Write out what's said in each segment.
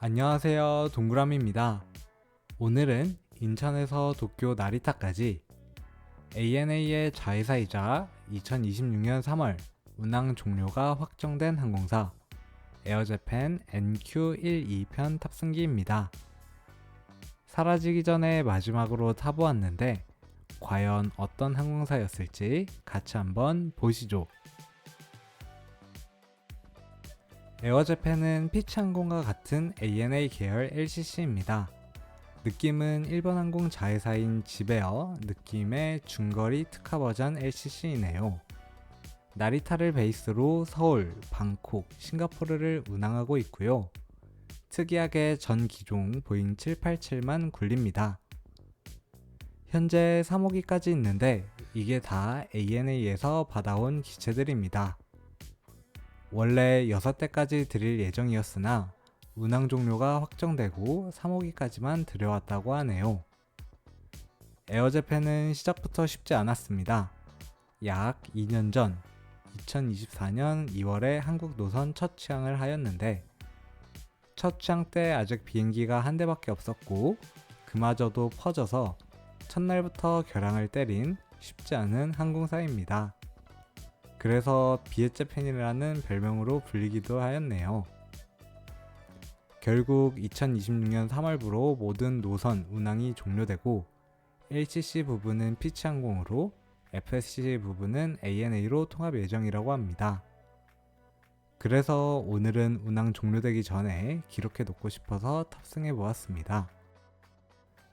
안녕하세요. 동그라미입니다. 오늘은 인천에서 도쿄 나리타까지 ANA의 자회사이자 2026년 3월 운항 종료가 확정된 항공사 에어재팬 NQ12편 탑승기입니다. 사라지기 전에 마지막으로 타보았는데 과연 어떤 항공사였을지 같이 한번 보시죠. 에어재팬은 피치항공과 같은 ANA 계열 LCC입니다. 느낌은 일본항공 자회사인 지베어 느낌의 중거리 특화 버전 LCC이네요. 나리타를 베이스로 서울, 방콕, 싱가포르를 운항하고 있고요. 특이하게 전 기종 보잉 787만 굴립니다. 현재 3호기까지 있는데 이게 다 ANA에서 받아온 기체들입니다. 원래 6대까지 드릴 예정이었으나 운항 종료가 확정되고 3호기까지만 들여왔다고 하네요. 에어재팬은 시작부터 쉽지 않았습니다. 약 2년 전 2024년 2월에 한국 노선 첫 취항을 하였는데 첫 취항 때 아직 비행기가 한 대밖에 없었고 그마저도 퍼져서 첫날부터 결항을 때린 쉽지 않은 항공사입니다. 그래서 비엣재팬이라는 별명으로 불리기도 하였네요. 결국 2026년 3월부로 모든 노선 운항이 종료되고 LCC 부분은 피치항공으로 FSC 부분은 ANA로 통합 예정이라고 합니다. 그래서 오늘은 운항 종료되기 전에 기록해 놓고 싶어서 탑승해 보았습니다.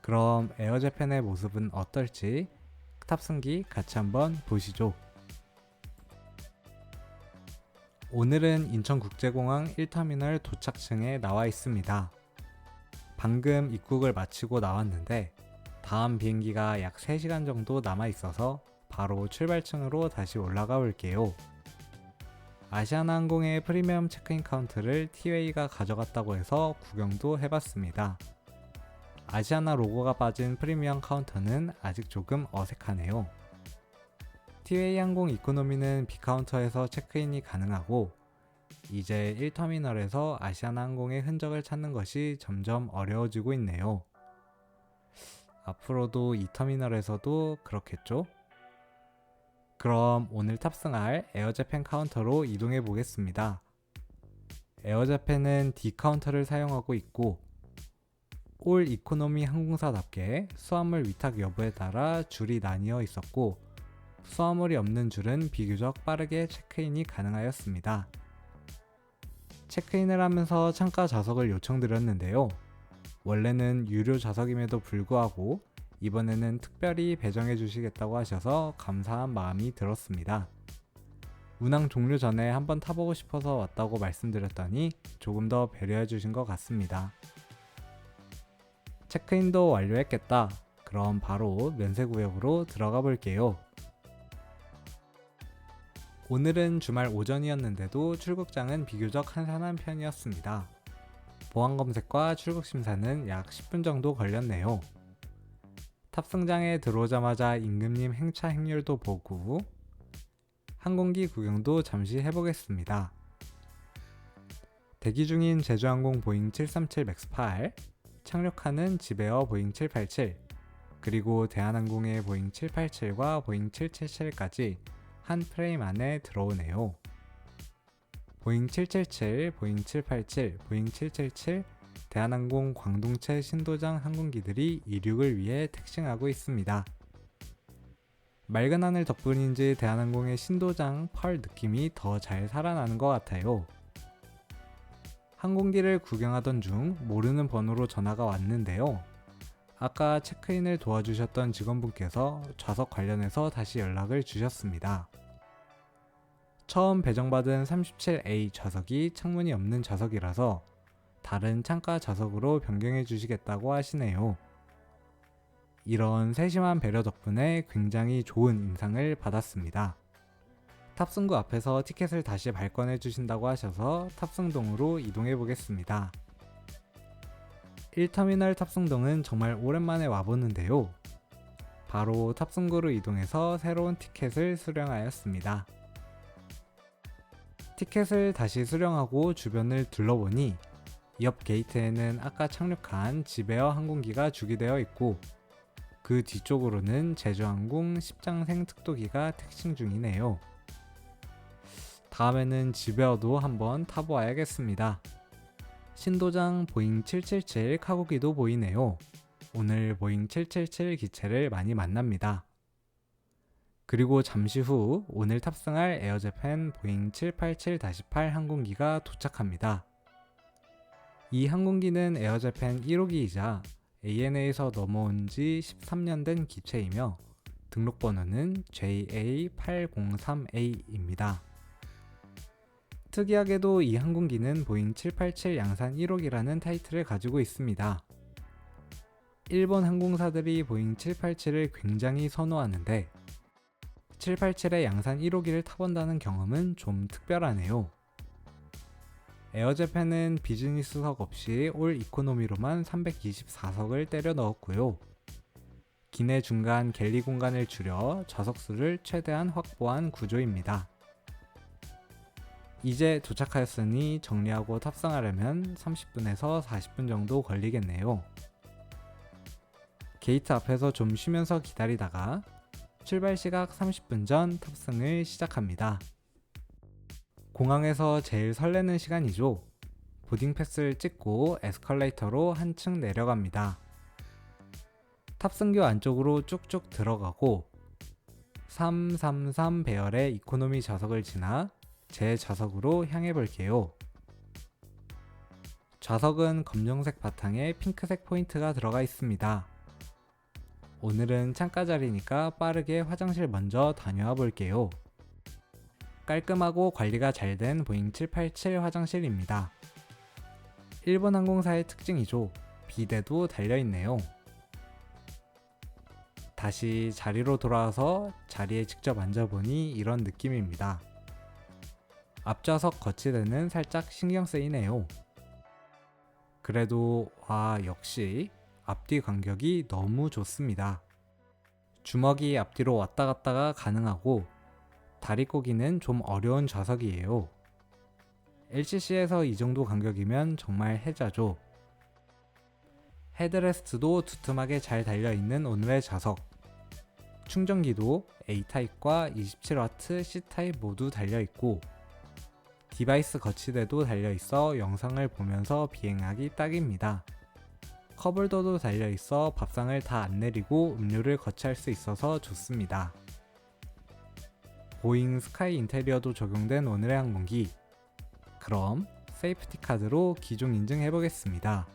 그럼 에어재팬의 모습은 어떨지 탑승기 같이 한번 보시죠. 오늘은 인천국제공항 1터미널 도착층에 나와 있습니다. 방금 입국을 마치고 나왔는데 다음 비행기가 약 3시간 정도 남아 있어서 바로 출발층으로 다시 올라가 볼게요. 아시아나항공의 프리미엄 체크인 카운트를 티웨이가 가져갔다고 해서 구경도 해봤습니다. 아시아나 로고가 빠진 프리미엄 카운터는 아직 조금 어색하네요. 티웨이 항공 이코노미는 B카운터에서 체크인이 가능하고 이제 1터미널에서 아시아나 항공의 흔적을 찾는 것이 점점 어려워지고 있네요. 앞으로도 2터미널에서도 그렇겠죠? 그럼 오늘 탑승할 에어재팬 카운터로 이동해 보겠습니다. 에어재팬은 D카운터를 사용하고 있고 올 이코노미 항공사답게 수화물 위탁 여부에 따라 줄이 나뉘어 있었고 수화물이 없는 줄은 비교적 빠르게 체크인이 가능하였습니다. 체크인을 하면서 창가 좌석을 요청드렸는데요. 원래는 유료 좌석임에도 불구하고 이번에는 특별히 배정해 주시겠다고 하셔서 감사한 마음이 들었습니다. 운항 종료 전에 한번 타보고 싶어서 왔다고 말씀드렸더니 조금 더 배려해 주신 것 같습니다. 체크인도 완료했겠다. 그럼 바로 면세구역으로 들어가 볼게요. 오늘은 주말 오전이었는데도 출국장은 비교적 한산한 편이었습니다. 보안검색과 출국심사는 약 10분 정도 걸렸네요. 탑승장에 들어오자마자 임금님 행차 행렬도 보고 항공기 구경도 잠시 해보겠습니다. 대기 중인 제주항공 보잉 737 맥스 8, 착륙하는 지베어 보잉 787, 그리고 대한항공의 보잉 787과 보잉 777까지 한 프레임 안에 들어오네요. 보잉 777, 보잉 787, 보잉 777, 대한항공 광동체 신도장 항공기들이 이륙을 위해 택싱하고 있습니다. 맑은 하늘 덕분인지 대한항공의 신도장 펄 느낌이 더 잘 살아나는 것 같아요. 항공기를 구경하던 중 모르는 번호로 전화가 왔는데요. 아까 체크인을 도와주셨던 직원분께서 좌석 관련해서 다시 연락을 주셨습니다. 처음 배정받은 37A 좌석이 창문이 없는 좌석이라서 다른 창가 좌석으로 변경해 주시겠다고 하시네요. 이런 세심한 배려 덕분에 굉장히 좋은 인상을 받았습니다. 탑승구 앞에서 티켓을 다시 발권해 주신다고 하셔서 탑승동으로 이동해 보겠습니다. 1터미널 탑승동은 정말 오랜만에 와보는데요. 바로 탑승구로 이동해서 새로운 티켓을 수령하였습니다. 티켓을 다시 수령하고 주변을 둘러보니 옆 게이트에는 아까 착륙한 지베어 항공기가 주기되어 있고 그 뒤쪽으로는 제주항공 10장생 특도기가 택싱 중이네요. 다음에는 지베어도 한번 타보아야겠습니다. 신도장 보잉 777 카고기도 보이네요. 오늘 보잉 777 기체를 많이 만납니다. 그리고 잠시 후 오늘 탑승할 에어재팬 보잉 787-8 항공기가 도착합니다. 이 항공기는 에어재팬 1호기이자 ANA에서 넘어온 지 13년 된 기체이며 등록번호는 JA803A입니다. 특이하게도 이 항공기는 보잉 787 양산 1호기라는 타이틀을 가지고 있습니다. 일본 항공사들이 보잉 787을 굉장히 선호하는데 787의 양산 1호기를 타본다는 경험은 좀 특별하네요. 에어재팬은 비즈니스석 없이 올 이코노미로만 324석을 때려 넣었고요. 기내 중간 갤리 공간을 줄여 좌석수를 최대한 확보한 구조입니다. 이제 도착하였으니 정리하고 탑승하려면 30분에서 40분 정도 걸리겠네요. 게이트 앞에서 좀 쉬면서 기다리다가 출발 시각 30분 전 탑승을 시작합니다. 공항에서 제일 설레는 시간이죠. 보딩 패스를 찍고 에스컬레이터로 한층 내려갑니다. 탑승교 안쪽으로 쭉쭉 들어가고 333 배열의 이코노미 좌석을 지나 제 좌석으로 향해 볼게요. 좌석은 검정색 바탕에 핑크색 포인트가 들어가 있습니다. 오늘은 창가 자리니까 빠르게 화장실 먼저 다녀와 볼게요. 깔끔하고 관리가 잘 된 보잉 787 화장실입니다. 일본 항공사의 특징이죠. 비데도 달려있네요. 다시 자리로 돌아와서 자리에 직접 앉아보니 이런 느낌입니다. 앞좌석 거치대는 살짝 신경 쓰이네요. 그래도 역시 앞뒤 간격이 너무 좋습니다. 주먹이 앞뒤로 왔다 갔다가 가능하고 다리 꼬기는 좀 어려운 좌석이에요. LCC에서 이 정도 간격이면 정말 해자죠. 헤드레스트도 두툼하게 잘 달려있는 오늘의 좌석. 충전기도 A타입과 27W C타입 모두 달려있고 디바이스 거치대도 달려있어 영상을 보면서 비행하기 딱입니다. 컵홀더도 달려있어 밥상을 다 안 내리고 음료를 거치할 수 있어서 좋습니다. 보잉 스카이 인테리어도 적용된 오늘의 항공기. 그럼 세이프티 카드로 기종 인증해보겠습니다.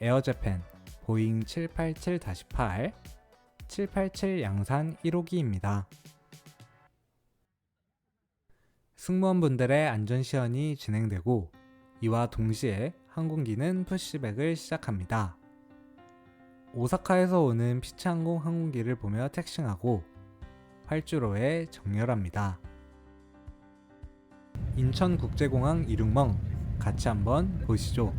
에어재팬 보잉 787-8 787 양산 1호기입니다. 승무원분들의 안전시연이 진행되고 이와 동시에 항공기는 푸시백을 시작합니다. 오사카에서 오는 피츠항공 항공기를 보며 택싱하고 활주로에 정렬합니다. 인천국제공항 이륙멍 같이 한번 보시죠.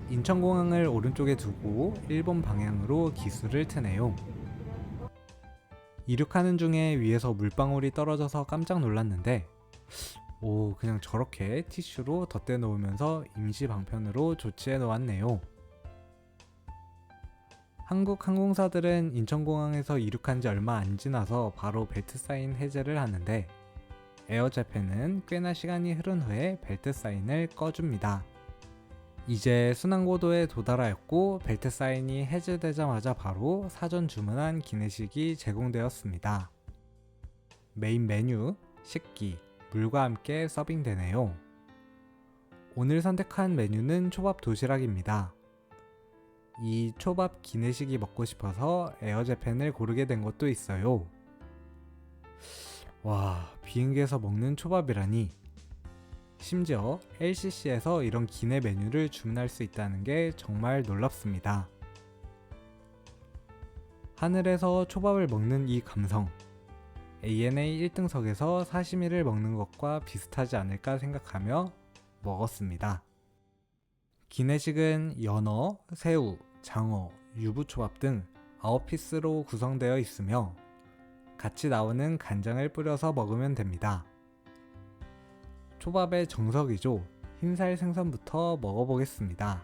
인천공항을 오른쪽에 두고 일본 방향으로 기수를 트네요. 이륙하는 중에 위에서 물방울이 떨어져서 깜짝 놀랐는데 그냥 저렇게 티슈로 덧대 놓으면서 임시 방편으로 조치해 놓았네요. 한국 항공사들은 인천공항에서 이륙한 지 얼마 안 지나서 바로 벨트 사인 해제를 하는데 에어재팬은 꽤나 시간이 흐른 후에 벨트 사인을 꺼줍니다. 이제 순항고도에 도달하였고 벨트 사인이 해제되자마자 바로 사전 주문한 기내식이 제공되었습니다. 메인 메뉴, 식기, 물과 함께 서빙되네요. 오늘 선택한 메뉴는 초밥 도시락입니다. 이 초밥 기내식이 먹고 싶어서 에어재팬을 고르게 된 것도 있어요. 와, 비행기에서 먹는 초밥이라니. 심지어 LCC에서 이런 기내 메뉴를 주문할 수 있다는 게 정말 놀랍습니다. 하늘에서 초밥을 먹는 이 감성, ANA 1등석에서 사시미를 먹는 것과 비슷하지 않을까 생각하며 먹었습니다. 기내식은 연어, 새우, 장어, 유부초밥 등 9피스로 구성되어 있으며 같이 나오는 간장을 뿌려서 먹으면 됩니다. 초밥의 정석이죠. 흰살 생선부터 먹어보겠습니다.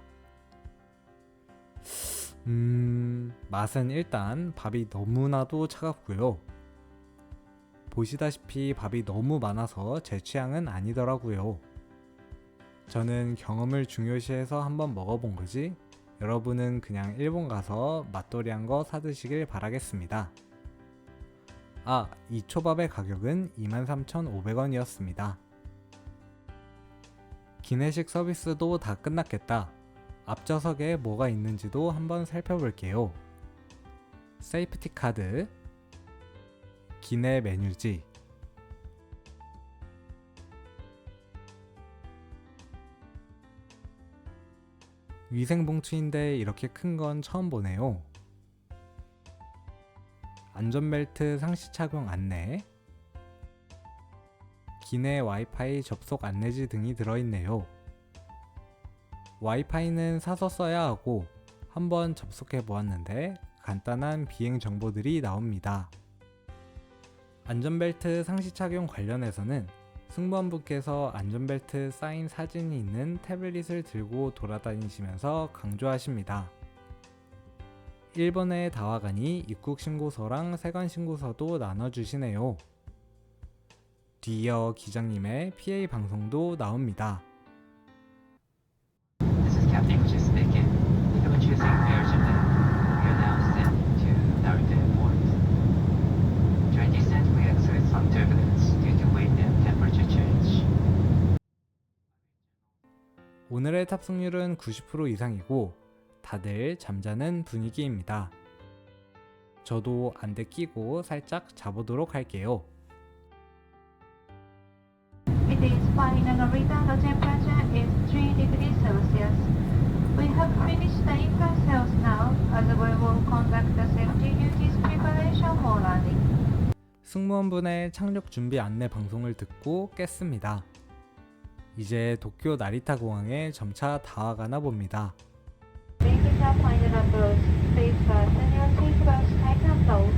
맛은 일단 밥이 너무나도 차갑고요. 보시다시피 밥이 너무 많아서 제 취향은 아니더라고요. 저는 경험을 중요시해서 한번 먹어본 거지, 여러분은 그냥 일본 가서 맛돌이한 거 사드시길 바라겠습니다. 이 초밥의 가격은 23,500원이었습니다. 기내식 서비스도 다 끝났겠다. 앞좌석에 뭐가 있는지도 한번 살펴볼게요. 세이프티 카드, 기내 메뉴지, 위생봉투인데 이렇게 큰 건 처음 보네요. 안전벨트 상시 착용 안내, 기내 와이파이 접속 안내지 등이 들어있네요. 와이파이는 사서 써야 하고 한번 접속해 보았는데 간단한 비행 정보들이 나옵니다. 안전벨트 상시 착용 관련해서는 승무원분께서 안전벨트 쌓인 사진이 있는 태블릿을 들고 돌아다니시면서 강조하십니다. 일본의 다와간이 입국 신고서랑 세관 신고서도 나눠주시네요. 뒤이어 기장님의 PA 방송도 나옵니다. This is Captain Gucci speaking. If you're choosing Air Japan, we are now sent to Narita Airport. During descent, we expect some turbulence due to wind and temperature change. 오늘의 탑승률은 90% 이상이고 다들 잠자는 분위기입니다. 저도 안대 끼고 살짝 자보도록 할게요. It is fine and Narita. The temperature is 3 degrees Celsius. We have finished the in-flight sales now, as we will conduct the safety duties preparation for landing. 승무원분의 착륙 준비 안내 방송을 듣고 깼습니다. 이제 도쿄 나리타 공항에 점차 다가가나 봅니다. Making a final approach, please fasten your seatbelts tight and low.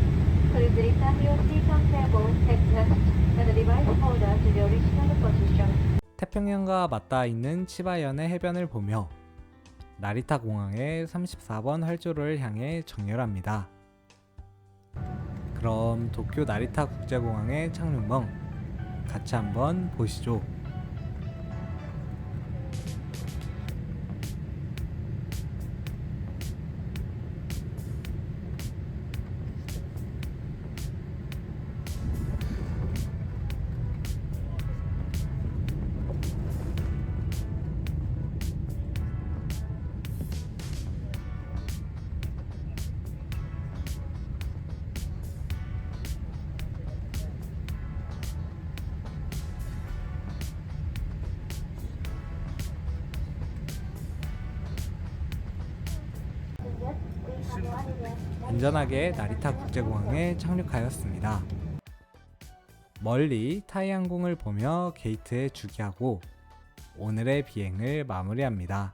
Please return your seat on table, headrest, and device holder to the original position. 태평양과 맞닿아 있는 치바현의 해변을 보며 나리타 공항의 34번 활주로를 향해 정렬합니다. 그럼 도쿄 나리타 국제공항의 착륙멍 같이 한번 보시죠. 안전하게 나리타 국제공항에 착륙하였습니다. 멀리 타이항공을 보며 게이트에 주기하고 오늘의 비행을 마무리합니다.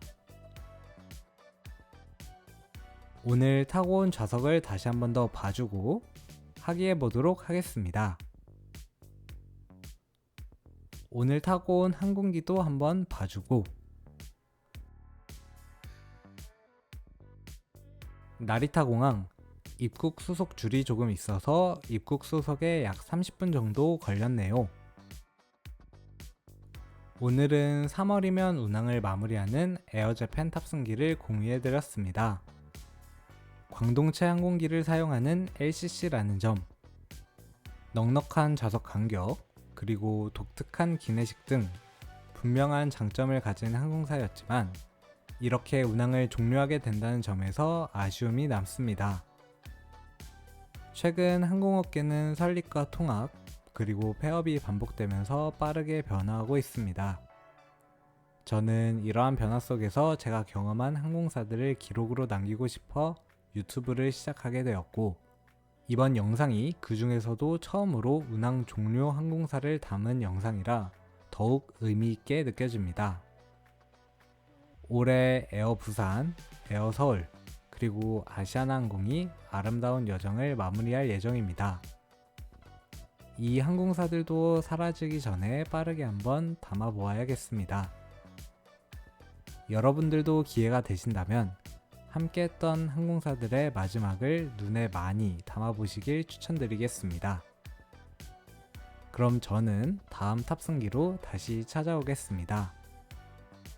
오늘 타고 온 좌석을 다시 한 번 더 봐주고 하기해 보도록 하겠습니다. 오늘 타고 온 항공기도 한번 봐주고 나리타 공항 입국 수속 줄이 조금 있어서 입국 수속에 약 30분 정도 걸렸네요. 오늘은 3월이면 운항을 마무리하는 에어재팬 탑승기를 공유해드렸습니다. 광동체 항공기를 사용하는 LCC라는 점, 넉넉한 좌석 간격, 그리고 독특한 기내식 등 분명한 장점을 가진 항공사였지만 이렇게 운항을 종료하게 된다는 점에서 아쉬움이 남습니다. 최근 항공업계는 설립과 통합, 그리고 폐업이 반복되면서 빠르게 변화하고 있습니다. 저는 이러한 변화 속에서 제가 경험한 항공사들을 기록으로 남기고 싶어 유튜브를 시작하게 되었고, 이번 영상이 그 중에서도 처음으로 운항 종료 항공사를 담은 영상이라 더욱 의미있게 느껴집니다. 올해 에어 부산, 에어 서울, 그리고 아시아나항공이 아름다운 여정을 마무리할 예정입니다. 이 항공사들도 사라지기 전에 빠르게 한번 담아보아야겠습니다. 여러분들도 기회가 되신다면 함께 했던 항공사들의 마지막을 눈에 많이 담아보시길 추천드리겠습니다. 그럼 저는 다음 탑승기로 다시 찾아오겠습니다.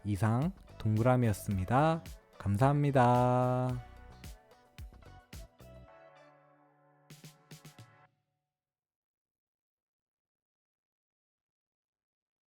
이상 동그라미였습니다. 감사합니다.